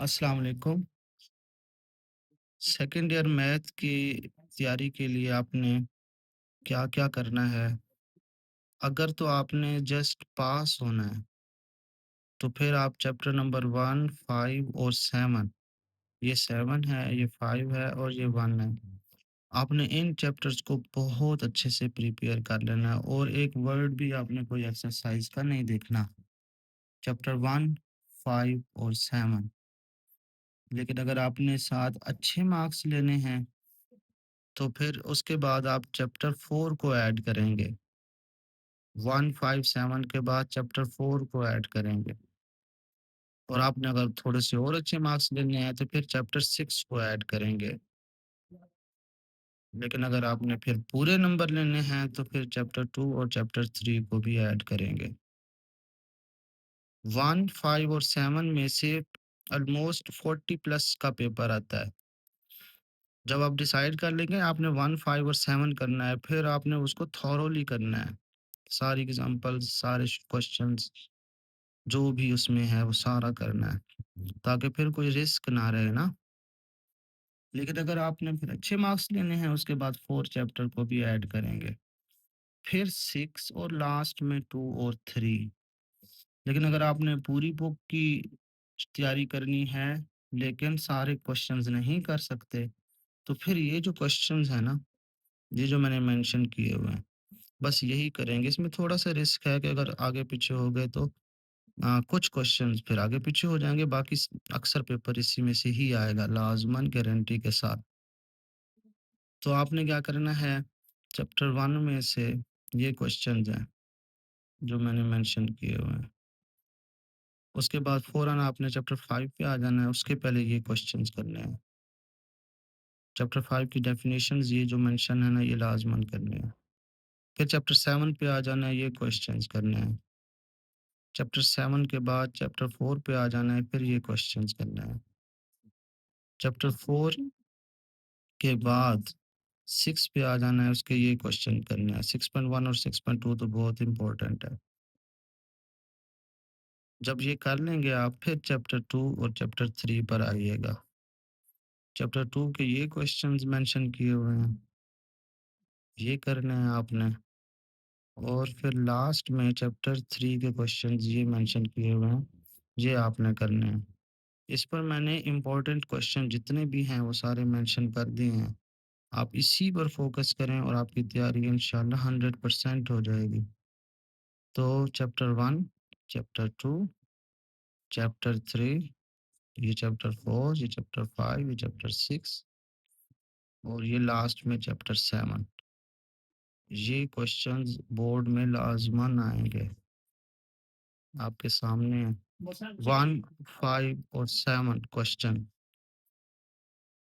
अस्सलाम वालेकुम। Second year math की तैयारी के लिए आपने क्या-क्या करना है? अगर तो आपने जस्ट पास होना है, तो फिर आप चैप्टर नंबर 1, 5 और 7 ये 7 है, ये 5 है और ये 1 है। आपने इन चैप्टर्स को बहुत अच्छे से प्रिपेयर कर लेना है और एक वर्ड भी आपने कोई एक्सरसाइज़ का नहीं देखना। चैप्टर 1, 5 और 7 लेकिन अगर आपने साथ अच्छे मार्क्स लेने हैं तो फिर उसके बाद आप चैप्टर 4 को ऐड करेंगे। 1, 5, 7 के बाद चैप्टर 4 को ऐड करेंगे और आपने अगर थोड़े से और अच्छे मार्क्स लेने हैं तो फिर चैप्टर 6 को ऐड करेंगे। लेकिन अगर आपने फिर पूरे नंबर लेने हैं तो फिर चैप्टर 2 और चैप्टर 3 को भी ऐड करेंगे। 1, 5 और 7 में से ऑलमोस्ट 40 प्लस का पेपर आता है। जब आप डिसाइड कर लेंगे आपने 1, 5 और 7 करना है, फिर आपने उसको थॉरोली करना है। सारी एग्ज़ाम्पल्स, सारे क्वेश्चंस जो भी उसमें है वो सारा करना है, ताकि फिर कोई रिस्क ना रहे ना। लेकिन अगर आपने फिर अच्छे मार्क्स लेने हैं उसके बाद 4 चैप्टर को भी ऐड करेंगे। फिर 6 और लास्ट में 2 और 3। लेकिन अगर आपने पूरी बुक की तैयारी करनी है, लेकिन सारे क्वेश्चंस नहीं कर सकते, तो फिर ये जो क्वेश्चंस हैं ना, ये जो मैंने मेंशन किए हुए हैं, बस यही करेंगे। इसमें थोड़ा-सा रिस्क है कि अगर आगे-पीछे हो गए तो कुछ क्वेश्चंस फिर आगे पीछे हो जाएँगे, बाकी अक्सर पेपर इसी में से ही आएगा लाज़िमन गारंटी के साथ। तो आपने क्या करना है, चैप्टर 1 में से ये क्वेश्चंस हैं, जो मैंने मेंशन किए हुए हैं। उसके बाद फ़ौरन आपने चैप्टर 5 पे आ जाना है, उसके पहले ये क्वेश्चंस करने हैं। चैप्टर 5 की डेफिनिशंस ये जो मेंशन है ना, ये लाज़िमन करने हैं। फिर चैप्टर 7 पे आ जाना है, ये क्वेश्चंस करने हैं। चैप्टर 7 के बाद चैप्टर 4 पे आ जाना है, फिर ये क्वेश्चंस करने हैं। चैप्टर 4 के बाद 6 पे आ जाना है, उसके ये क्वेश्चन करने हैं। 6.1 और 6.2 तो बहुत इम्पोर्टेंट है। जब ये कर लेंगे आप फिर चैप्टर 2 और चैप्टर 3 पर आइएगा। चैप्टर 2 के ये क्वेश्चंस मेंशन किए हुए हैं, ये करने हैं आपने और फिर लास्ट में चैप्टर 3 के क्वेश्चंस ये मेंशन किए हुए हैं, ये आपने करने हैं। इस पर मैंने इम्पोर्टेंट क्वेश्चन जितने भी हैं वो सारे मेंशन कर दिए हैं। आप इसी पर फ़ोकस करें और आपकी तैयारी इंशाल्लाह 100% हो जाएगी। तो चैप्टर 1, चैप्टर 2, चैप्टर 3, ये चैप्टर 4, ये चैप्टर 5, ये चैप्टर 6 और ये लास्ट में चैप्टर 7। ये क्वेश्चंस बोर्ड में लाज़िमन आएँगे, आपके सामने 1, 5 और 7 क्वेश्चन।